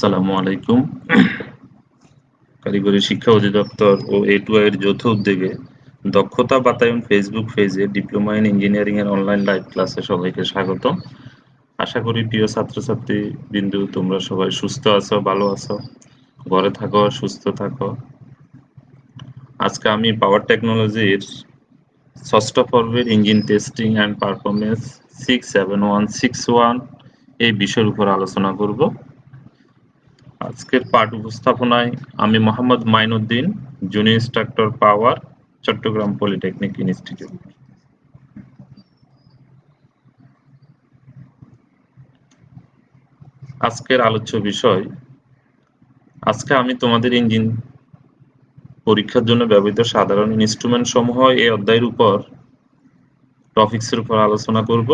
আসসালামু আলাইকুম। কারিগরি শিক্ষা অধিদপ্তর ও A2I এর যৌথ উদ্যোগে দক্ষতা বাতায়ন ফেসবুক পেজে ডিপ্লোমা ইন ইঞ্জিনিয়ারিং এর অনলাইন লাইভ ক্লাসে সবাইকে স্বাগতম। আশা করি প্রিয় ছাত্রছাত্রী বিন্দু তোমরা সবাই সুস্থ আছো, ভালো আছো, ঘরে থাকো, সুস্থ থাকো। আজকে আমি পাওয়ার টেকনোলজির ষষ্ঠ পর্বের ইঞ্জিন টেস্টিং অ্যান্ড পারফরমেন্স 67161 এই বিষয়ের উপর আলোচনা করব। আজকের পাঠ উপস্থাপনায় আমি মোহাম্মদ মাইনুদ্দিন, জুনিয়র ইনস্ট্রাক্টর পাওয়ার, চট্টগ্রাম পলিটেকনিক ইনস্টিটিউট। আজকের আলোচ্য বিষয়, আজকে আমি তোমাদের ইঞ্জিন পরীক্ষার জন্য ব্যবহৃত সাধারণ ইনস্ট্রুমেন্ট সমূহ এই অধ্যায়ের উপর টপিক্সের উপর আলোচনা করব।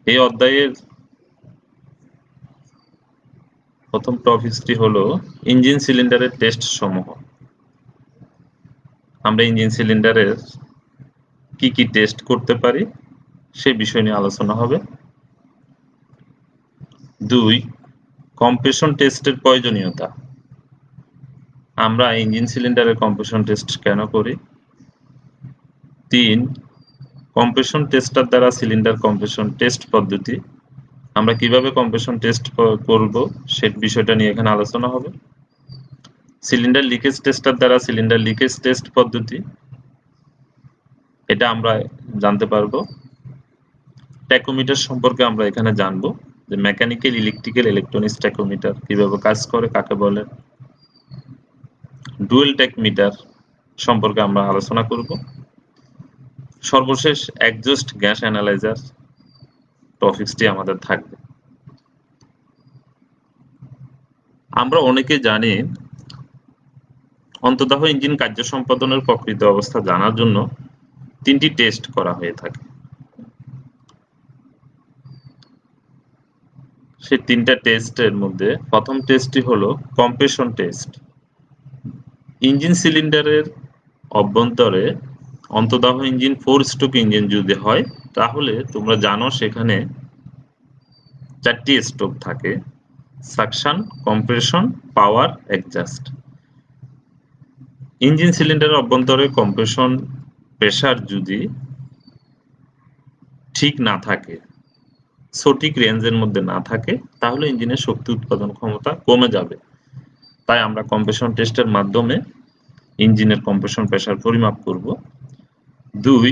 এই অধ্যায়ের প্রথম টপিকসটি হলো ইঞ্জিন সিলিন্ডারের টেস্ট সমূহ। আমরা ইঞ্জিন সিলিন্ডারের কি কি টেস্ট করতে পারি সে বিষয় নিয়ে আলোচনা হবে। 2. কম্প্রেশন টেস্টের প্রয়োজনীয়তা। আমরা ইঞ্জিন সিলিন্ডারের কম্প্রেশন টেস্ট কেন করি? 3. কম্প্রেশন টেস্টার দ্বারা সিলিন্ডার কম্প্রেশন টেস্ট পদ্ধতি। আমরা কিভাবে কম্প্রেশন টেস্ট করব সে বিষয়টা নিয়ে এখানে আলোচনা হবে। সিলিন্ডার লিকেজ টেস্টার দ্বারা সিলিন্ডার লিকেজ টেস্ট পদ্ধতি, এটা আমরা জানতে পারবো। ট্যাকোমিটার সম্পর্কে আমরা এখানে জানবো যে মেকানিক্যাল, ইলেকট্রিক্যাল, ইলেকট্রনিক্স ট্যাকোমিটার কিভাবে কাজ করে, কাকে বলে। ডুয়েল ট্যাকমিটার সম্পর্কে আমরা আলোচনা করব। সর্বশেষ এক্সজস্ট গ্যাস অ্যানালাইজার টপিকসটি আমাদের থাকবে। আমরা অনেকে জানি অন্তদাহ ইঞ্জিন কার্য সম্পাদনের প্রকৃত অবস্থা জানার জন্য 3টি টেস্ট করা হয়ে থাকে। সেই 3টা টেস্টের মধ্যে প্রথম টেস্টটি হলো কম্প্রেশন টেস্ট। ইঞ্জিন সিলিন্ডারের অভ্যন্তরে অন্তদাহ ইঞ্জিন 4 স্ট্রোক ইঞ্জিন যদি হয় তাহলে তোমরা জানো সেখানে 4টি স্ট্রোক থাকে: সাকশন, কম্প্রেশন, পাওয়ার, এক্সজাস্ট। ইঞ্জিন সিলিন্ডারের অভ্যন্তরে কম্প্রেশন প্রেসার যদি ঠিক না থাকে, সঠিক রেঞ্জের মধ্যে না থাকে, তাহলে ইঞ্জিনের শক্তি উৎপাদন ক্ষমতা কমে যাবে। তাই আমরা কম্প্রেশন টেস্টের মাধ্যমে ইঞ্জিনের কম্প্রেশন প্রেসার পরিমাপ করব। 2.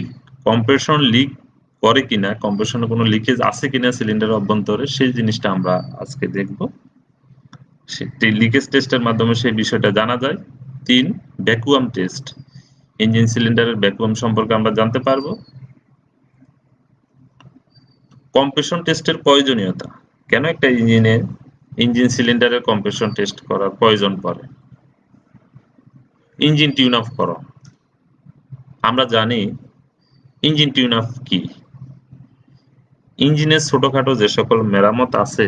কম্প্রেশন লিক করে কিনা, কম্প্রেশনে কোনো লিকেজ আছে কিনা সিলিন্ডারের অভ্যন্তরে, সেই জিনিসটা আমরা আজকে দেখব। লিকেজ টেস্টের মাধ্যমে সেই বিষয়টা জানা যায়। 3. Vacuum test. ইঞ্জিন সিলিন্ডারের ভ্যাকুয়াম সম্পর্কে আমরা জানতে পারবো। কম্প্রেশন টেস্টের প্রয়োজনীয়তা, কেন একটা ইঞ্জিন সিলিন্ডারের কম্প্রেশন টেস্ট করার প্রয়োজন পড়ে। ইঞ্জিন টিউন অফ করো। আমরা জানি ইঞ্জিন টিউন অফ কি। ইঞ্জিনের ছোটখাটো যে সকল মেরামত আছে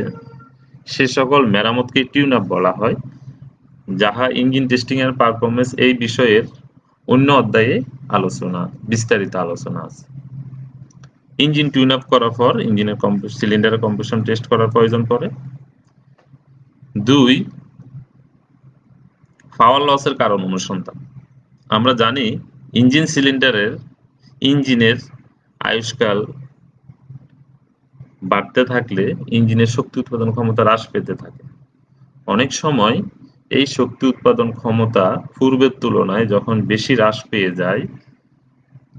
সে সকল মেরামতকে টিউন আপ বলা হয়, যাহা ইঞ্জিন টেস্টিং এর পারফরমেন্স এই বিষয়ের অন্য অধ্যায়ে বিস্তারিত আলোচনা আছে। ইঞ্জিন টিউন আপ করার পর ইঞ্জিনের সিলিন্ডারের কম্প্রেশন টেস্ট করার প্রয়োজন পড়ে। 2. পাওয়ার লসের কারণ অনুসন্ধান। আমরা জানি ইঞ্জিনের আয়ুষ্কাল বাড়তে থাকলে ইঞ্জিনের শক্তি উৎপাদন ক্ষমতা হ্রাস পেতে থাকে। অনেক সময় এই শক্তি উৎপাদন ক্ষমতা পূর্বের তুলনায় যখন বেশি হ্রাস পেয়ে যায়,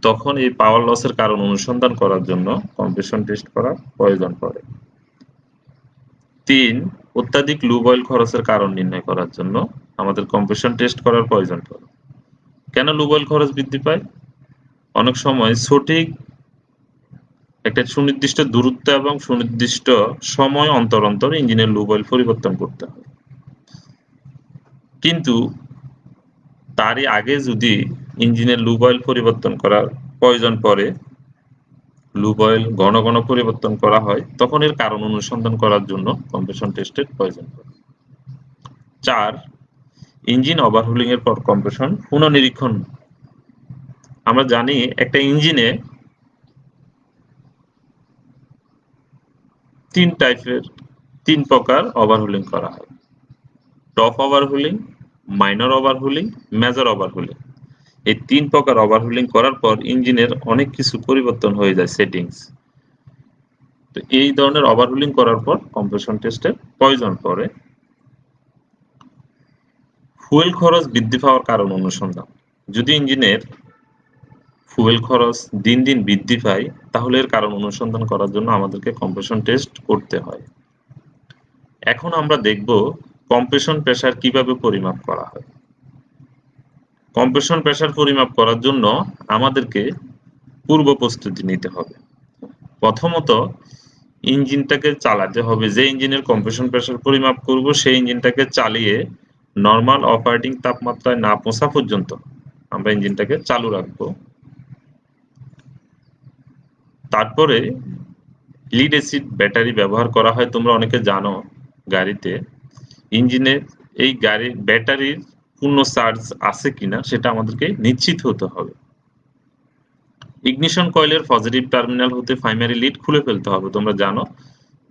তখন এই পাওয়ার লসের কারণ অনুসন্ধান করার জন্য কম্প্রেশন টেস্ট করার প্রয়োজন পড়ে। 3. অত্যাধিক লুব অয়েল খরচের কারণ নির্ণয় করার জন্য আমাদের কম্প্রেশন টেস্ট করার প্রয়োজন পড়ে। কেন লুব অয়েল খরচ বৃদ্ধি পায়? অনেক সময় সঠিক একটা সুনির্দিষ্ট দূরত্ব এবং সুনির্দিষ্ট সময় অন্তর অন্তর ইঞ্জিনের লুব অয়েল পরিবর্তন করতে হয়, কিন্তু তারই আগে যদি ইঞ্জিনের লুব অয়েল পরিবর্তন করার প্রয়োজন পড়ে, লুব অয়েল ঘন ঘন পরিবর্তন করা হয়, তখন এর কারণ অনুসন্ধান করার জন্য কম্প্রেশন টেস্টের প্রয়োজন পড়ে। 4. ইঞ্জিন ওভারহোলিং এর পর কম্প্রেশন পুনঃনিরীক্ষণ। আমরা জানি একটা ইঞ্জিনে 3 টাইপের তিন প্রকার ওভারহুলিং করা হয়: টপ ওভারহুলিং, মাইনর ওভারহুলিং, মেজর ওভারহুলিং। এই তিন প্রকার ওভারহুলিং করার পর ইঞ্জিনের অনেক কিছু পরিবর্তন হয়ে যায় সেটিংস। তো এই ধরনের ওভারহুলিং করার পর কম্প্রেশন টেস্টের প্রয়োজন পড়ে। ফুয়েল খরচ বৃদ্ধি পাওয়ার কারণ অনুসন্ধান। যদি ইঞ্জিনের ফুয়েল খরচ দিন দিন বৃদ্ধি পায়, তাহলে এর কারণ অনুসন্ধান করার জন্য আমাদেরকে কম্প্রেশন টেস্ট করতে হয়। এখন আমরা দেখব কম্প্রেশন প্রেসার কিভাবে পরিমাপ করা হয়। কম্প্রেশন প্রেসার পরিমাপ করার জন্য আমাদেরকে পূর্ব প্রস্তুতি নিতে হবে। প্রথমত ইঞ্জিনটাকে চালাতে হবে। যে ইঞ্জিনের কম্প্রেশন প্রেসার পরিমাপ করব সেই ইঞ্জিনটাকে চালিয়ে নরমাল অপারেটিং তাপমাত্রায় না পৌঁছা পর্যন্ত আমরা ইঞ্জিনটাকে চালু রাখবো। তারপরে লিড অ্যাসিড ব্যাটারি ব্যবহার করা হয়। তোমরা অনেকে জানো গাড়িতে ইঞ্জিনের এই গাড়ির ব্যাটারির পূর্ণ চার্জ আছে কিনা সেটা আমাদেরকে নিশ্চিত হতে হবে। ইগনিশন কয়েলের পজিটিভ টার্মিনাল হতে প্রাইমারি লিড খুলে ফেলতে হবে। তোমরা জানো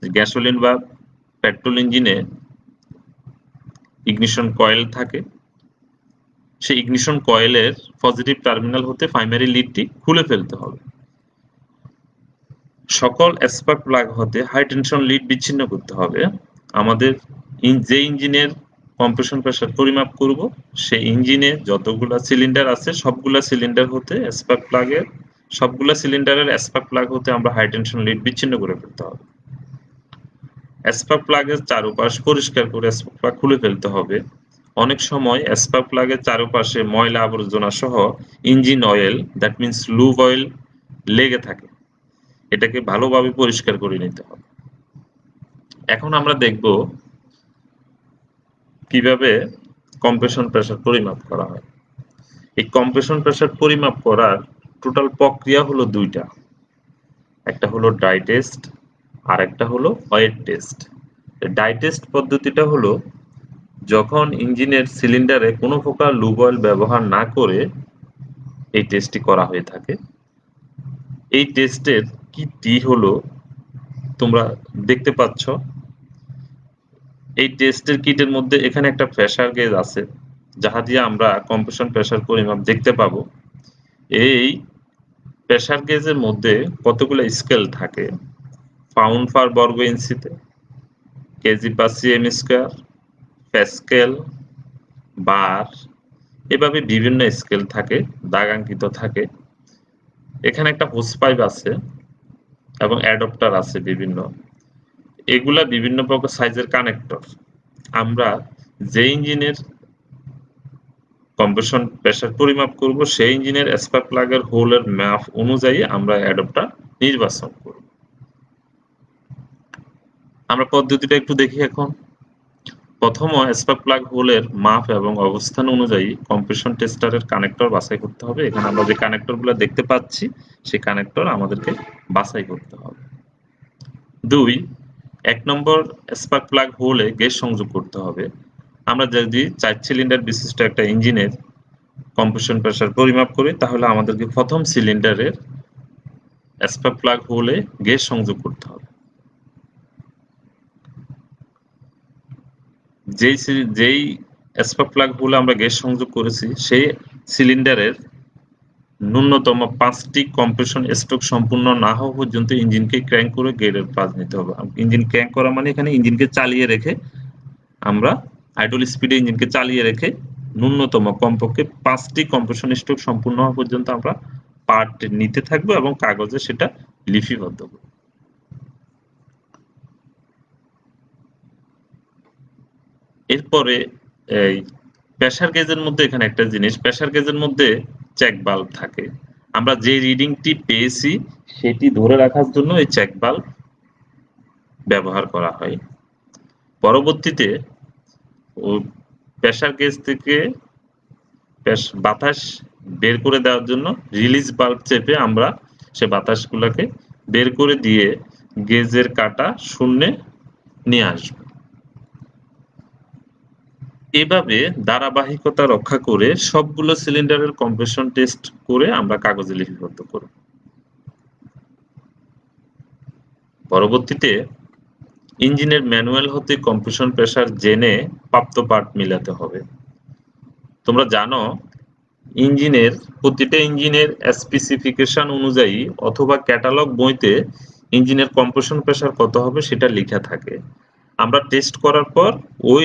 যে গ্যাসোলিন বা পেট্রোল ইঞ্জিনে ইগনিশন কয়েল থাকে। সেই ইগনিশন কয়েলের পজিটিভ টার্মিনাল হতে প্রাইমারি লিডটি খুলে ফেলতে হবে। সকল স্পার্ক প্লাগ হতে হাই টেনশন লিড বিচ্ছিন্ন করতে হবে। আমাদের যে ইঞ্জিনের কম্প্রেশন প্রেসার পরিমাপ করব সেই ইঞ্জিনে যতগুলা সিলিন্ডার আছে সবগুলা সিলিন্ডার হতে স্পার্ক প্লাগের সবগুলা সিলিন্ডারের স্পার্ক প্লাগ হতে আমরা হাই টেনশন লিড বিচ্ছিন্ন করে ফেলতে হবে। স্পার্ক প্লাগের চারপাশ পরিষ্কার করে স্পার্ক প্লাগ খুলে ফেলতে হবে। অনেক সময় স্পার্ক প্লাগের চারপাশে ময়লা আবর্জনা সহ engine oil, that means lube oil লেগে থাকে। এটাকে ভালোভাবে পরিষ্কার করে নিতে হবে। এখন আমরা দেখব কিভাবে কম্প্রেশন প্রেসার পরিমাপ করা হয়। এই কম্প্রেশন প্রেসার পরিমাপ করার টোটাল প্রক্রিয়া হলো দুইটা। একটা হলো ড্রাই টেস্ট আর একটা হলো ওয়েট টেস্ট। ড্রাই টেস্ট পদ্ধতিটা হলো যখন ইঞ্জিনের সিলিন্ডারে কোনো প্রকার লুব অয়েল ব্যবহার না করে এই টেস্টটি করা হয়ে থাকে। এই টেস্টের কিটটি হলো তোমরা দেখতে পাচ্ছ। এই টেস্টের কিটের মধ্যে এখানে একটা প্রেসার গেজ আছে, যাহা দিয়ে আমরা কম্প্রেশন প্রেসার পরিমাপ দেখতে পাবো। এই প্রেসার গেজের মধ্যে কতগুলো স্কেল থাকে: পাউন্ড পার বর্গ ইঞ্চিতে, কেজি পার সিএম স্কোয়ার, প্যাসকেল, বার, এভাবে বিভিন্ন স্কেল থাকে, দাগাঙ্কিত থাকে। এখানে একটা হোস পাইপ আছে এবং অ্যাডপ্টার আছে বিভিন্ন। এগুলা বিভিন্ন প্রকার সাইজের কানেক্টর। আমরা যে ইঞ্জিনের কম্প্রেশন প্রেসার পরিমাপ করব সেই ইঞ্জিনের স্পার্ক প্লাগের হোলের মাপ অনুযায়ী আমরা অ্যাডপ্টার নির্বাচন করব। আমরা পদ্ধতিটা একটু দেখি এখন। প্রথম স্পার্ক প্লাগ হোলের মাপ এবং অবস্থান অনুযায়ী কম্প্রেশন টেস্টারের কানেক্টর বাছাই করতে হবে। এখানে আমরা যে কানেক্টরগুলো দেখতে পাচ্ছি সেই কানেক্টর আমাদেরকে বাছাই করতে হবে। 2, 1 নম্বর স্পার্ক প্লাগ হোলে গ্যাস সংযোগ করতে হবে। আমরা যদি 4 সিলিন্ডার বিশিষ্ট একটা ইঞ্জিনের কম্প্রেশন প্রেসার পরিমাপ করি তাহলে আমাদেরকে প্রথম সিলিন্ডারের স্পার্ক প্লাগ হোলে গ্যাস সংযোগ করতে হবে। যেই স্পার্ক প্লাগ হোলে আমরা গ্যাস সংযোগ করেছি সেই সিলিন্ডারের ন্যূনতম 5টি কম্প্রেশন স্ট্রোক সম্পূর্ণ না হওয়া পর্যন্ত ইঞ্জিনকে ক্র্যাঙ্ক করে গেটের পাশ নিতে হবে। ইঞ্জিন ক্র্যাঙ্ক করা মানে এখানে ইঞ্জিনকে চালিয়ে রেখে আমরা আইডল স্পিডে ইঞ্জিনকে চালিয়ে রেখে ন্যূনতম কমপক্ষে 5টি কম্প্রেশন স্ট্রোক সম্পূর্ণ হওয়া পর্যন্ত আমরা পার্ট নিতে থাকবো এবং কাগজে সেটা লিপিবদ্ধ করব। এরপরে এই প্রেসার গেজের মধ্যে এখানে একটা জিনিস, প্রেসার গেজের মধ্যে চেক বাল্ব থাকে। আমরা যে রিডিংটি পেয়েছি সেটি ধরে রাখার জন্য এই চেক বাল্ব ব্যবহার করা হয়। পরবর্তীতে প্রেসার গেজ থেকে বাতাস বের করে দেওয়ার জন্য রিলিজ বাল্ব চেপে আমরা সে বাতাসগুলোকে বের করে দিয়ে গেজের কাঁটা শূন্যে নিয়ে আসবো। এভাবে ধারাবাহিকতা রক্ষা করে সবগুলো সিলিন্ডারের কম্প্রেশন টেস্ট করে আমরা কাগজে লিপিবদ্ধ করব। পরবর্তীতে ইঞ্জিনের ম্যানুয়াল হতে কম্প্রেশন প্রেসার জেনে প্রাপ্ত পাঠ মিলাতে হবে। তোমরা জানো প্রতিটা ইঞ্জিনের স্পেসিফিকেশন অনুযায়ী অথবা ক্যাটালগ বইতে ইঞ্জিনের কম্প্রেশন প্রেসার কত হবে সেটা লেখা থাকে। আমরা টেস্ট করার পর ওই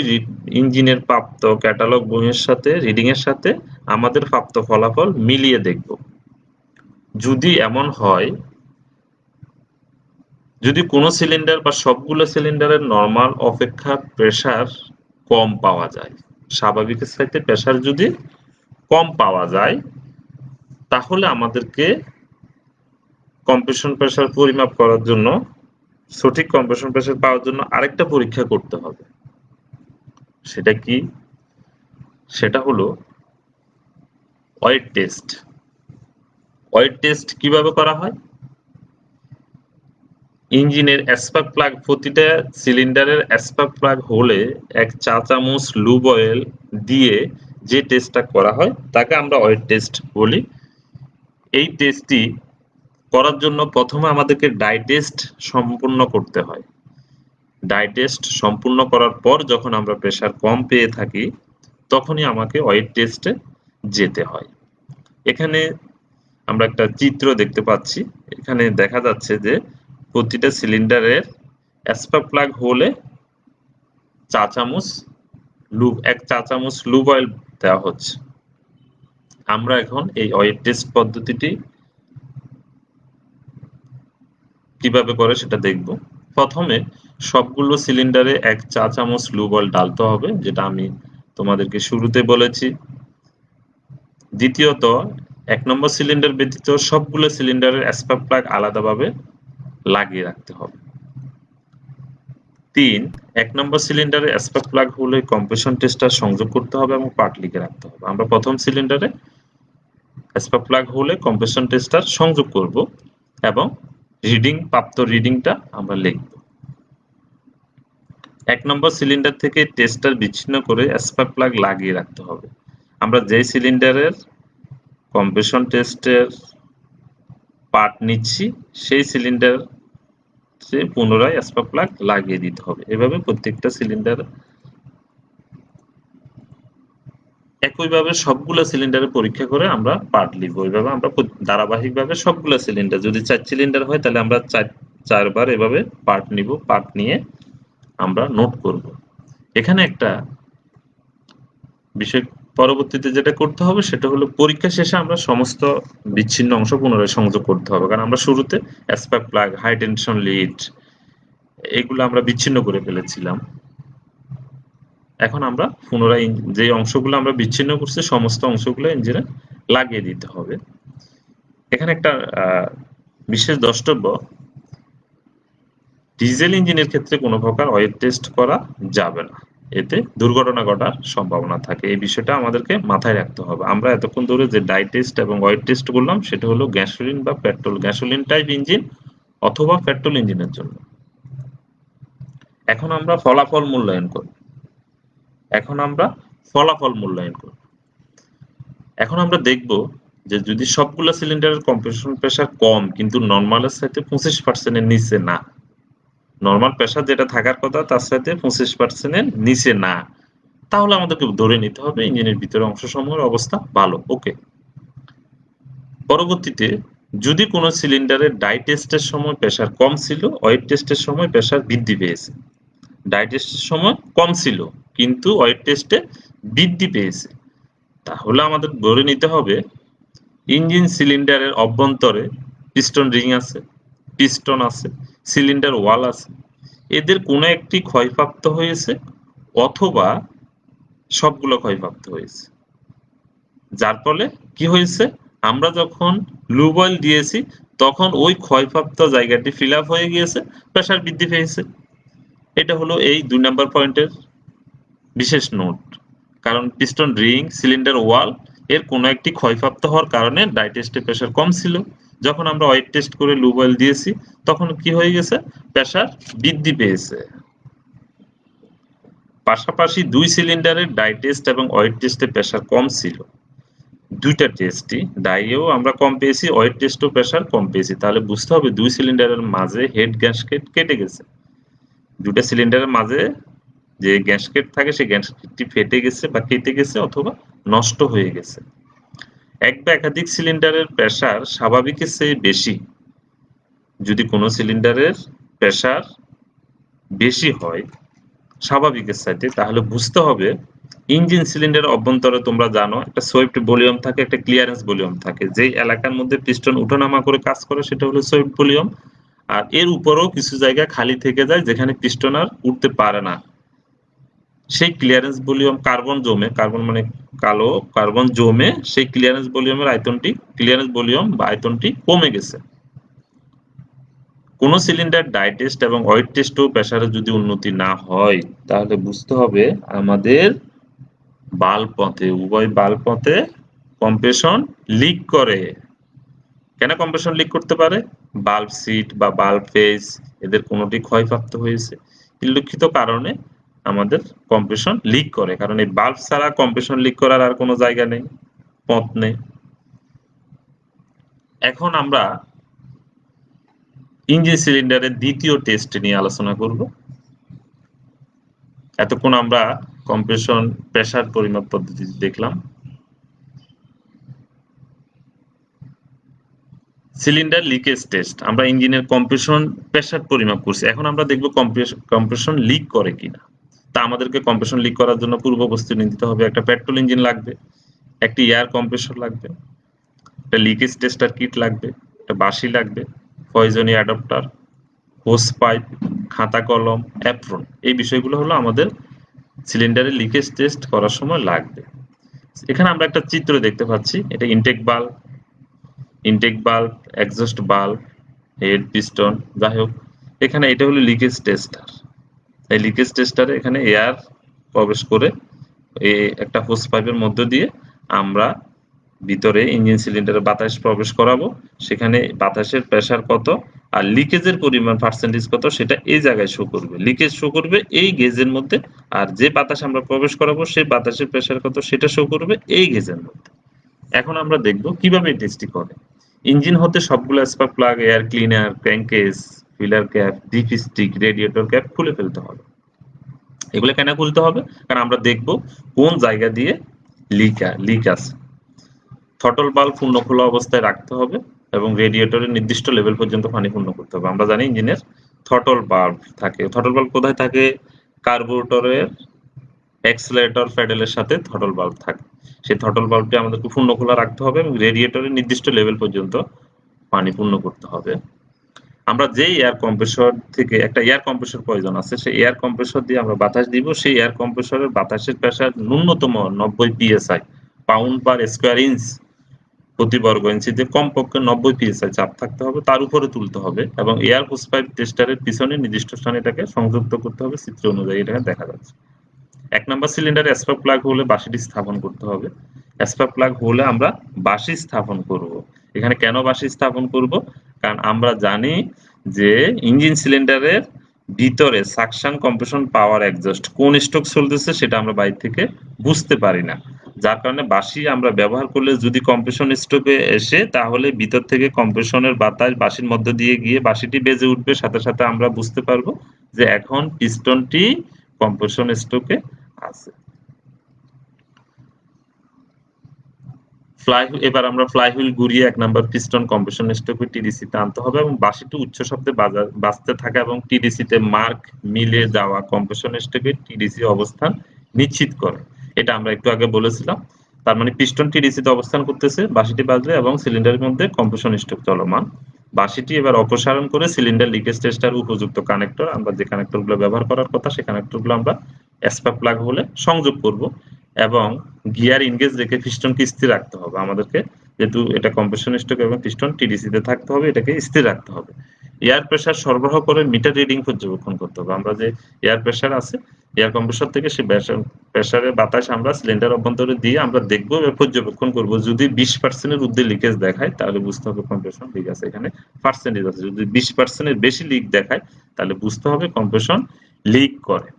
ইঞ্জিনের প্রাপ্ত ক্যাটালগ বইয়ের সাথে রিডিং এর সাথে আমাদের প্রাপ্ত ফলাফল মিলিয়ে দেখব। যদি এমন হয়, যদি কোনো সিলিন্ডার বা সবগুলো সিলিন্ডারের নরমাল অপেক্ষা প্রেসার কম পাওয়া যায়, স্বাভাবিকের চাইতে প্রেসার যদি কম পাওয়া যায়, তাহলে আমাদেরকে কম্প্রেশন প্রেসার পরিমাপ করার জন্য, সঠিক কম্প্রেশন প্রেসার পাওয়ার জন্য আরেকটা পরীক্ষা করতে হবে। সেটা কি? সেটা হলো ওয়েট টেস্ট। ওয়েট টেস্ট কিভাবে করা হয়? ইঞ্জিনের স্পার্ক প্লাগ, প্রতিটা সিলিন্ডারের স্পার্ক প্লাগ হোলে 1 চা চামচ লুব অয়েল দিয়ে যে টেস্টটা করা হয় তাকে আমরা ওয়েট টেস্ট বলি। এই টেস্টটি করার জন্য প্রথমে আমাদেরকে ডাই টেস্ট সম্পূর্ণ করতে হয়। ডাই টেস্ট সম্পূর্ণ করার পর যখন আমরা প্রেসার কম পেয়ে থাকি, তখনই আমাকে ওয়েট টেস্টে যেতে হয়। এখানে আমরা একটা চিত্র দেখতে পাচ্ছি। এখানে দেখা যাচ্ছে যে প্রতিটা সিলিন্ডারের স্পার্ক প্লাগ হোলে 1 চা চামচ লুব অয়েল দেওয়া হচ্ছে। আমরা এখন এই ওয়েট টেস্ট পদ্ধতিটি কিভাবে করে সেটা দেখব। প্রথমে সবগুলো সিলিন্ডারে 1 চা চামচ লুব অয়েল ঢালতে হবে, যেটা আমি তোমাদেরকে শুরুতে বলেছি। দ্বিতীয়ত, 1 নম্বর সিলিন্ডার ব্যতীত সবগুলো সিলিন্ডারের স্পার্ক প্লাগ আলাদাভাবে লাগিয়ে রাখতে হবে। 3, 1 নম্বর সিলিন্ডারে স্পার্ক প্লাগ হলে কম্প্রেশন টেস্টার সংযোগ করতে হবে এবং পাঠ লিখে রাখতে হবে। আমরা প্রথম সিলিন্ডারে স্পার্ক প্লাগ হলে কম্প্রেশন টেস্টার সংযোগ করব এবং প্রাপ্ত রিডিংটা আমরা লিখব। 1 নম্বর সিলিন্ডার থেকে টেস্টার বিচ্ছিন্ন করে স্পার্ক প্লাগ লাগিয়ে রাখতে হবে। আমরা যে সিলিন্ডারের কম্প্রেশন টেস্টের পার্ট নিচ্ছি সেই সিলিন্ডার পুনরায় স্পার্ক প্লাগ লাগিয়ে দিতে হবে। এভাবে প্রত্যেকটা সিলিন্ডার, একইভাবে সবগুলো সিলিন্ডারে পরীক্ষা করে আমরা পার্ট লিখব। এইভাবে আমরা ধারাবাহিকভাবে সবগুলো সিলিন্ডার, যদি 4 সিলিন্ডার হয় তাহলে আমরা 4 বার এভাবে পার্ট নিব। পার্ট নিয়ে আমরা নোট করব। এখানে একটা বিষয় পরবর্তীতে যেটা করতে হবে সেটা হলো পরীক্ষা শেষে আমরা সমস্ত বিচ্ছিন্ন অংশ পুনরায় সংযোগ করতে হবে। কারণ আমরা শুরুতে spark plug, high tension lead এগুলো আমরা বিচ্ছিন্ন করে ফেলেছিলাম। এখন আমরা পুনরায় যে অংশগুলো আমরা বিচ্ছিন্ন করছি সমস্ত অংশগুলো ইঞ্জিনে লাগিয়ে দিতে হবে। এখানে একটা বিশেষ দ্রষ্টব্য, ডিজেল ইঞ্জিনের ক্ষেত্রে কোনো প্রকার ওয়েট টেস্ট করা যাবে না, এতে দুর্ঘটনা ঘটার সম্ভাবনা থাকে। এই বিষয়টা আমাদেরকে মাথায় রাখতে হবে। আমরা এতক্ষণ ধরে যে ডাই টেস্ট এবং ওয়েট টেস্ট করলাম সেটা হলো গ্যাসোলিন বা পেট্রোল, গ্যাসোলিন টাইপ ইঞ্জিন অথবা পেট্রোল ইঞ্জিনের জন্য। এখন আমরা ফলাফল মূল্যায়ন করব। এখন আমরা দেখব যে যদি সবগুলো সিলিন্ডারের কম্প্রেশন প্রেসার কম কিন্তু নরমালের সাথে 25% এর নিচে না, নরমাল প্রেসার যেটা থাকার কথা তার সাথে 25% এর নিচে না, তাহলে আমাদেরকে ধরে নিতে হবে ইঞ্জিনের ভিতরে অংশসমূহের অবস্থা ভালো, ওকে। পরবর্তীতে যদি কোনো সিলিন্ডারের ডাই টেস্টের সময় প্রেসার কম ছিল, ওয়েট টেস্টের সময় প্রেসার বৃদ্ধি পেয়েছে। ডাই টেস্টের সময় কম ছিল কিন্তু ওয়েট টেস্টে বৃদ্ধি পেয়েছে, তাহলে আমাদের ধরে নিতে হবে ইঞ্জিন সিলিন্ডারের অভ্যন্তরে পিস্টন রিং আছে, পিস্টন আছে, সিলিন্ডার ওয়াল আছে, এদের কোনো একটি ক্ষয়প্রাপ্ত হয়েছে অথবা সবগুলো ক্ষয়প্রাপ্ত হয়েছে। যার ফলে কি হয়েছে, আমরা যখন লুব অয়েল দিয়েছি তখন ওই ক্ষয়প্রাপ্ত জায়গাটি ফিল আপ হয়ে গিয়েছে, প্রেসার বৃদ্ধি পেয়েছে। এটা হলো এই 2 নম্বর পয়েন্টের বিশেষ নোট। কারণ পিস্টন রিং, সিলিন্ডার ওয়াল এর কোনো একটি ক্ষয়প্রাপ্ত হওয়ার কারণে ডাই টেস্টে প্রেসার কম ছিল। যখন আমরা ওয়েট টেস্ট করে লুব অয়েল দিয়েছি তখন কি হয়ে গেছে, প্রেসার বৃদ্ধি পেয়েছে। পাশাপাশি 2 সিলিন্ডারের ডাই টেস্ট এবং ওয়েট টেস্টে প্রেসার কম ছিল। দুইটা টেস্টই, ডাইয়েও আমরা কম পেয়েছি, ওয়েট টেস্টেও প্রেসার কম পেয়েছি। তাহলে বুঝতে হবে 2 সিলিন্ডারের মাঝে হেড গ্যাসকেট কেটে গেছে। দুটা সিলিন্ডারের মাঝে যে গ্যাসকেট থাকে সেই গ্যাসকেটটি ফেটে গেছে বা কেটে গেছে অথবা নষ্ট হয়ে গেছে। এক বা একাধিক সিলিন্ডারের প্রেসার স্বাভাবিকের চেয়ে বেশি। যদি কোনো সিলিন্ডারের প্রেসার বেশি হয় স্বাভাবিকের চাইতে, তাহলে বুঝতে হবে ইঞ্জিন সিলিন্ডারের অভ্যন্তরে তোমরা জানো একটা সোয়েপ্ট ভলিউম থাকে, একটা ক্লিয়ারেন্স ভলিউম থাকে। যেই এলাকার মধ্যে পিস্টন উঠানামা করে কাজ করে সেটা হলো সোয়েপ্ট ভলিউম। আর এর উপরেও কিছু জায়গা খালি থেকে যায় যেখানে পিস্টন আর উঠতে পারে না। সেই ক্লিয়ারেন্স ভলিউম কার্বন জমে, কার্বন মানে কালো, কার্বন জমে সেই ক্লিয়ারেন্স ভলিউমের আয়তনটি, ক্লিয়ারেন্স ভলিউম বা আয়তনটি কমে গেছে। কোন সিলিন্ডার ডাই টেস্ট এবং ওয়েট টেস্টেও প্রেসারে যদি উন্নতি না হয় তাহলে বুঝতে হবে আমাদের বাল্ব পথে, উভয় বাল্ব পথে কম্প্রেশন লিক করে। কেন কম্প্রেশন লিক করতে পারে? বাল্ব সিট বা বাল্ব ফেজ এদের কোনোটি ক্ষয়প্রাপ্ত হয়েছে। উল্লেখিত কারণে আমাদের কম্প্রেশন লিক করে, কারণ এই বাল্ব ছাড়া কম্প্রেশন লিক করার আর কোনো জায়গা নেই, পথ নেই। এখন আমরা ইঞ্জিন সিলিন্ডারের দ্বিতীয় টেস্ট নিয়ে আলোচনা করব। এতক্ষণ আমরা কম্প্রেশন প্রেসার পরিমাপ পদ্ধতি দেখলাম। সিলিন্ডার লিকেজ টেস্ট, আমরা ইঞ্জিনের কম্প্রেশন প্রেসার পরিমাপ করছি। এখন আমরা দেখব কম্প্রেশন লিক করে কিনা। তা আমাদেরকে কম্প্রেশন লিক করার জন্য পূর্ব প্রস্তুতি নিতে হবে। একটা পেট্রোল ইঞ্জিন লাগবে, একটি এয়ার কম্প্রেসর লাগবে, একটা লিকেজ টেস্টার কিট লাগবে, একটা বাঁশি লাগবে, পয়জনি অ্যাডাপ্টার, হোস পাইপ, খাতা কলম, অ্যাপ্রন। এই বিষয়গুলো হলো আমাদের সিলিন্ডারের লিকেজ টেস্ট করার সময় লাগবে। এখানে আমরা একটা চিত্র দেখতে পাচ্ছি, এটা intact bulb, exhaust bulb, head, piston, যাই হোক এখানে এটা হলো লিকেজ টেস্টার। এই লিকেজ টেস্টারে এখানে এয়ার প্রবেশ করে একটা হোস পাইপের মধ্য দিয়ে আমরা ভিতরে ইঞ্জিন সিলিন্ডারে বাতাস প্রবেশ করাবো। সেখানে বাতাসের প্রেসার কত আর লিকেজের পরিমাণ পার্সেন্টেজ কত সেটা এই জায়গায় শো করবে। লিকেজ শো করবে এই গেজের মধ্যে, আর যে বাতাস আমরা প্রবেশ করাবো সেই বাতাসের প্রেসার কত সেটা শো করবে এই গেজের মধ্যে। এখন আমরা দেখব কিভাবে এই টেস্টটি করে। ইঞ্জিন হতে সবগুলো spark plug, air cleaner, crankcase, filler cap, dipstick, radiator cap খুলে ফেলতে হবে। এগুলো কেন খুলতে হবে? কারণ আমরা দেখব কোন জায়গা দিয়ে লিক আছে। থ্রটল বাল্ব পূর্ণ খোলা অবস্থায় রাখতে হবে এবং রেডিয়েটরের নির্দিষ্ট লেভেল পর্যন্ত পানি পূর্ণ করতে হবে। আমরা জানি ইঞ্জিনের থ্রটল বাল্ব থাকে। থ্রটল বাল্ব কোথায় থাকে? কার্বোরেটরের অ্যাক্সিলারেটর প্যাডেলের সাথে থ্রটল বাল্ব থাকে। সেই থ্রটল বাল্বটি আমাদেরকে পূর্ণ খোলা রাখতে হবে এবং রেডিয়েটরের নির্দিষ্ট লেভেল পর্যন্ত পানি পূর্ণ করতে হবে। আমরা যেই এয়ার কম্প্রেসর থেকে একটা এয়ার কম্প্রেসর প্রয়োজন আছে, সেই এয়ার কম্প্রেসর দিয়ে আমরা বাতাস দিব। সেই এয়ার কম্প্রেসরের বাতাসের প্রেসার ন্যূনতম 90 PSI, pound per square inch প্রতি বর্গ ইঞ্চিতে কমপক্ষে 90 পিএসআই চাপ থাকতে হবে, তার উপরে তুলতে হবে এবং এয়ার হোস পাইপ টেস্টারের পিছনে নির্দিষ্ট স্থানে এটাকে সংযুক্ত করতে হবে। চিত্র অনুযায়ী এটাকে দেখা যাচ্ছে। ১ নম্বর সিলিন্ডারে স্পার্ক প্লাগ হলে বাঁশিটি স্থাপন করতে হবে। স্পার্ক প্লাগ হলে আমরা বাঁশি স্থাপন করব। এখানে কেন বাঁশি স্থাপন করব? কারণ আমরা জানি যে ইঞ্জিন সিলিন্ডারের ভিতরে সাকশন, কম্প্রেশন, পাওয়ার, এক্সস্ট কোন স্ট্রোক চলতেছে সেটা আমরা বাইরে থেকে বুঝতে পারি না। যার কারণে বাঁশি আমরা ব্যবহার করলে যদি কম্প্রেশন স্ট্রোকে এসে তাহলে ভিতর থেকে কম্প্রেশনের বাতাস বাঁশির মধ্য দিয়ে গিয়ে বাঁশিটি বেজে উঠবে, সাথে সাথে আমরা বুঝতে পারবো যে এখন পিস্টনটি কম্প্রেশন স্ট্রোকে আছে। এবার আমরা ফ্লাইহুইল ঘুরিয়ে ১ নাম্বার পিস্টন কম্প্রেশন স্ট্রোকে টিডিসিতে আনতে হবে এবং বাঁশিটি উচ্চ শব্দে বাজতে থাকা এবং টিডিসিতে মার্ক মিলে যাওয়া কম্প্রেশন স্ট্রোকে টিডিসি অবস্থান নিশ্চিত করে। এটা আমরা একটু আগে বলেছিলাম। তার মানে পিস্টন টিডিসিতে অবস্থান করতেছে, বাঁশিটি বাজলে এবং সিলিন্ডারের মধ্যে কম্প্রেশন স্ট্রোক চলমান। বাঁশিটি এবার অপসারণ করে সিলিন্ডার লিকেজ টেস্টার উপযুক্ত কানেক্টর, আমরা যে কানেক্টরগুলো ব্যবহার করার কথা সেই কানেক্টরগুলো আমরা স্পার্ক প্লাগ হলে সংযোগ করব এবং গিয়ার ইনগেজ রেখে পিস্টনকে স্থির রাখতে হবে আমাদেরকে। যেহেতু এটা কম্প্রেশন স্ট্রোক এবং পিস্টন টিডিসিতে থাকতে হবে, এটাকে স্থির রাখতে হবে। এয়ার প্রেসার সরবরাহ করে মিটার রিডিং পর্যবেক্ষণ করতে হবে। আমরা যে এয়ার প্রেসার আছে, এয়ার কম্প্রেসর থেকে সেই প্রেসারের বাতাস আমরা সিলিন্ডার অভ্যন্তরে দিয়ে আমরা দেখব এবং পর্যবেক্ষণ করব। যদি 20% এর ঊর্ধ্বে লিকেজ দেখায় তাহলে বুঝতে হবে কম্প্রেশন লিক আছে। এখানে পার্সেন্টেজ আছে। যদি 20% এর বেশি লিক দেখায় তাহলে বুঝতে হবে কম্প্রেশন লিক করে।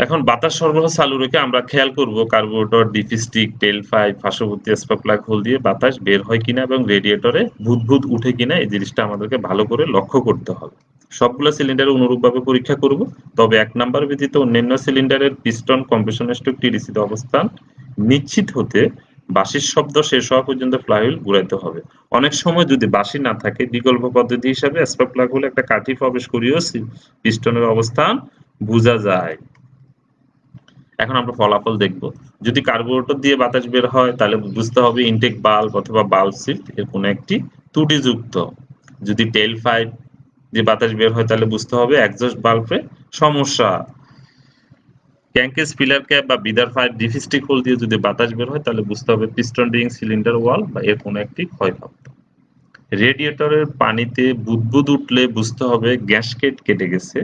এখন বাতাস সরবরাহ চালু রেখে আমরা খেয়াল করব কার্বোরেটর, ডিপস্টিক, টেল পাইপ, পার্শ্ববর্তী স্পার্ক প্লাগ হোল দিয়ে বাতাস বের হয় কিনা এবং রেডিয়েটরে বুদবুদ উঠে কিনা এই জিনিসটা আমাদেরকে ভালো করে লক্ষ্য করতে হবে। সবগুলো সিলিন্ডারে অনুরূপভাবে পরীক্ষা করব। তবে ১ নাম্বার ব্যতীত অন্যান্য সিলিন্ডারের পিস্টন, কম্প্রেশন স্ট্রোক, টিডিসিতে অবস্থান নিশ্চিত হতে বাঁশির শব্দ শেষ হওয়া পর্যন্ত ফ্লাইহুইল ঘুরাইতে হবে। অনেক সময় যদি বাঁশি না থাকে বিকল্প পদ্ধতি হিসাবে স্পার্ক প্লাগ হোলে একটা কাঠি প্রবেশ করিয়েও পিস্টনের অবস্থান বোঝা যায়। এখন আমরা ফলাফল দেখব। যদি কার্বোরেটর দিয়ে বাতাস বের হয় তাহলে বুঝতে হবে ইনটেক বাল্ব অথবা বাল্ব সিট এর কোনো একটি ত্রুটিযুক্ত। যদি টেল পাইপ দিয়ে বাতাস বের হয় তাহলে বুঝতে হবে এক্সজস্ট বাল্বে সমস্যা। ক্র্যাঙ্কেজ, ফিলার ক্যাপ বা বিদার পাইপ, ডিপস্টিক হোল দিয়ে যদি বাতাস বের হয় তাহলে বুঝতে হবে পিস্টন রিং, সিলিন্ডার ওয়াল বা এর কোনো একটি ক্ষয়প্রাপ্ত। রেডিয়েটরের পানিতে বুদবুদ উঠলে বুঝতে হবে গ্যাসকেট কেটে গেছে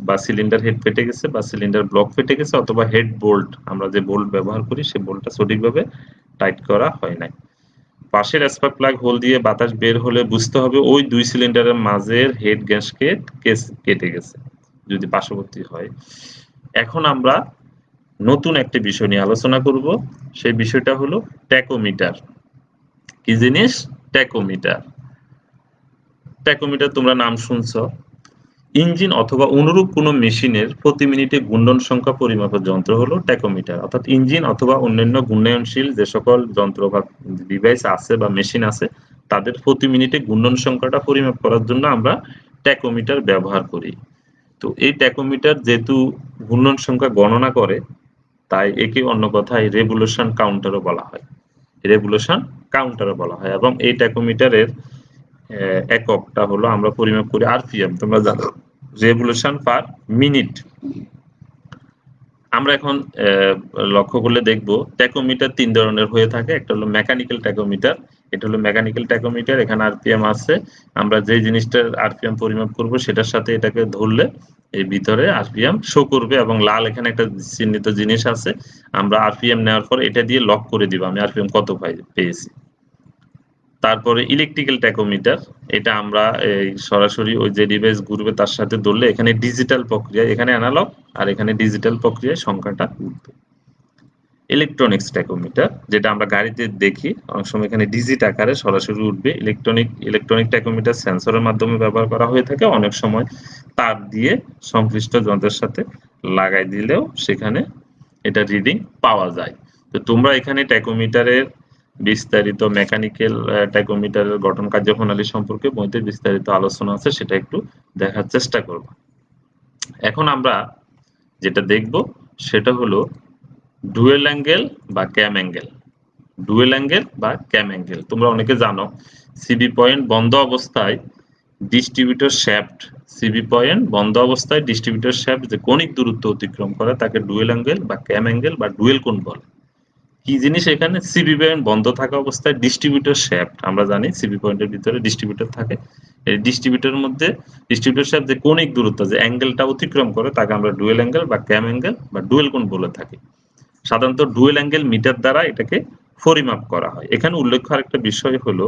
বা সিলিন্ডার হেড ফেটে গেছে বা সিলিন্ডার ব্লক ফেটে গেছে অথবা হেড বোল্ট, আমরা যে বোল্ট ব্যবহার করি সেই বোল্টটা সঠিকভাবে টাইট করা হয় নাই। পাশের স্পার্ক প্লাগ হোল দিয়ে বাতাস বের হলে বুঝতে হবে ওই ২ সিলিন্ডারের মাঝের হেড গ্যাসকেট কেটে গেছে যদি পার্শ্ববর্তী হয়। এখন আমরা নতুন একটি বিষয় নিয়ে আলোচনা করব। সেই বিষয়টা হলো ট্যাকোমিটার। কি জিনিস? ট্যাকোমিটার। ট্যাকোমিটার তোমরা নাম শুনছ। ইঞ্জিন অথবা অনুরূপ কোনো মেশিনের প্রতি মিনিটে ঘূর্ণন সংখ্যা পরিমাপের যন্ত্র হলো ট্যাকোমিটার। অর্থাৎ ইঞ্জিন অথবা অন্যান্য ঘূর্ণায়নশীল যে সকল যন্ত্র বা ডিভাইস আছে বা মেশিন আছে তাদের প্রতি মিনিটে ঘূর্ণন সংখ্যাটা পরিমাপ করার জন্য আমরা ট্যাকোমিটার ব্যবহার করি। তো এই ট্যাকোমিটার যেহেতু ঘূর্ণন সংখ্যা গণনা করে তাই একে অন্য কথায় রেভোলিউশন কাউন্টারও বলা হয়। রেভোলিউশন কাউন্টারও বলা হয় এবং এই ট্যাকোমিটারের এককটা হলো আমরা পরিমাপ করি আরপিএম। তোমরা জানো রেভোলিউশন পার মিনিট। আমরা এখন লক্ষ্য করলে দেখব ট্যাকোমিটার ৩ ধরনের হয়ে থাকে। একটা হলো মেকানিক্যাল ট্যাকোমিটার। এটা হলো মেকানিক্যাল ট্যাকোমিটার। এখানে আরপিএম আছে। আমরা যে জিনিসটার আরপিএম পরিমাপ করব সেটার সাথে এটাকে ধরলে এই ভিতরে আরপিএম শো করবে এবং লাল এখানে একটা চিহ্নিত জিনিস আছে। আমরা আরপিএম নেওয়ার পর এটা দিয়ে লক করে দিব আমি আরপিএম কত পেয়েছি। তারপরে ইলেকট্রিক্যাল ট্যাকোমিটার, এটা আমরা সরাসরি ওই যে ডিভাইস ঘুরবে তার সাথে ধরলে এখানে ডিজিটাল প্রক্রিয়া, এখানে অ্যানালগ আর এখানে ডিজিটাল প্রক্রিয়ায় সংখ্যাটা উঠবে। ইলেকট্রনিক্স ট্যাকোমিটার যেটা আমরা গাড়িতে দেখি অনেক সময় এখানে ডিজিট আকারে সরাসরি উঠবে। ইলেকট্রনিক ট্যাকোমিটার সেন্সরের মাধ্যমে ব্যবহার করা হয়ে থাকে। অনেক সময় তার দিয়ে সংশ্লিষ্ট যন্ত্রের সাথে লাগাই দিলেও সেখানে এটা রিডিং পাওয়া যায়। তো তোমরা এখানে ট্যাকোমিটারের বিস্তারিত মেকানিক্যাল ট্যাকোমিটারের গঠন কার্যপ্রণালী সম্পর্কে বইতে বিস্তারিত আলোচনা আছে, সেটা একটু দেখার চেষ্টা করব। এখন আমরা যেটা দেখব সেটা হলো ডুয়েল অ্যাঙ্গেল বা ক্যাম অ্যাঙ্গেল। ডুয়েল অ্যাঙ্গেল বা ক্যাম অ্যাঙ্গেল তোমরা অনেকে জানো। সিবি পয়েন্ট বন্ধ অবস্থায় ডিস্ট্রিবিউটর শ্যাফট, সিবি পয়েন্ট বন্ধ অবস্থায় ডিস্ট্রিবিউটর শ্যাফট যে কৌণিক দূরত্ব অতিক্রম করে তাকে ডুয়েল অ্যাঙ্গেল বা ক্যাম অ্যাঙ্গেল বা ডুয়েল কোণ বলে। কি জিনিস এখানে? সিবি পয়েন্ট বন্ধ থাকা অবস্থায় ডিস্ট্রিবিউটর শ্যাফট, আমরা জানি সিবি পয়েন্টের ভিতরে ডিস্ট্রিবিউটর থাকে। এই ডিস্ট্রিবিউটরের মধ্যে ডিস্ট্রিবিউটর শ্যাফট যে কৌণিক দূরত্ব যে অ্যাঙ্গেলটা অতিক্রম করে তাকে আমরা ডুয়েল অ্যাঙ্গেল বা ক্যাম অ্যাঙ্গেল বা ডুয়েল কোণ বলে থাকি। সাধারণত ডুয়েল অ্যাঙ্গেল মিটার দ্বারা এটাকে পরিমাপ করা হয়। এখানে উল্লেখ্য আরেকটা বিষয় হলো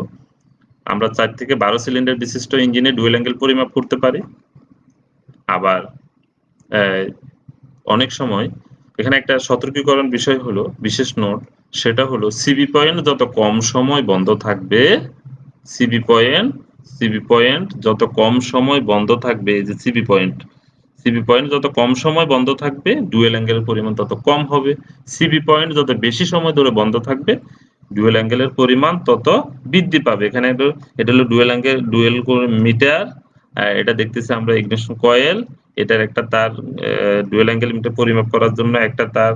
আমরা ৪ থেকে ১২ সিলিন্ডার বিশিষ্ট ইঞ্জিনে ডুয়েল অ্যাঙ্গেল পরিমাপ করতে পারি। আবার অনেক সময় এখানে একটা সতর্কীকরণ বিষয় হলো, বিশেষ নোট, সেটা হলো সিবি পয়েন্ট যত কম সময় বন্ধ থাকবে, সিবি পয়েন্ট যত কম সময় বন্ধ থাকবে, এই যে সিবি পয়েন্ট যত কম সময় বন্ধ থাকবে ডুয়েল অ্যাঙ্গেলের পরিমাণ তত কম হবে। সিবি পয়েন্ট যত বেশি সময় ধরে বন্ধ থাকবে ডুয়েল অ্যাঙ্গেলের পরিমাণ তত বৃদ্ধি পাবে। এখানে এটা হলো ডুয়েল মিটার। এটা দেখতেছি আমরা ইগনিশন কয়েল। এটার একটা তার ডুয়েল অ্যাঙ্গেল মিটার পরিমাপ করার জন্য একটা তার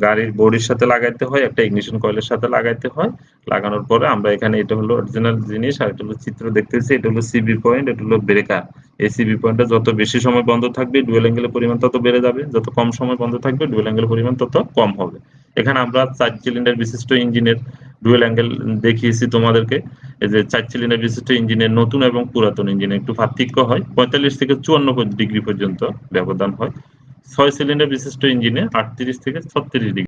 গাড়ির বডির সাথে লাগাইতে হয়, একটা ইগনিশন কয়েলের সাথে লাগাইতে হয়। লাগানোর পরে আমরা এখানে এটা হলো অরিজিনাল জিনিস আর এটা হলো চিত্র দেখতেছি। এটা হলো সিবি পয়েন্ট, এটা হলো ব্রেকার। এই সিবি পয়েন্টটা যত বেশি সময় বন্ধ থাকবে ডুয়েল অ্যাঙ্গেলের পরিমাণ তত বেড়ে যাবে, যত কম সময় বন্ধ থাকবে ডুয়েল অ্যাঙ্গেলের পরিমাণ তত কম হবে। এখানে আমরা ৪ সিলিন্ডার বিশিষ্ট ইঞ্জিনের ডুয়েল অ্যাঙ্গেল দেখিয়েছি তোমাদেরকে। এই যে ৪ সিলিন্ডার বিশিষ্ট ইঞ্জিনের নতুন এবং পুরাতন ইঞ্জিনে একটু পার্থক্য হয়। ৪৫ থেকে ৫৪ ডিগ্রি পর্যন্ত ব্যবধান হয়। ৬ সিলিন্ডার বিশিষ্ট ইঞ্জিনে ৩৮ থেকে ৩৬ ডিগ্রি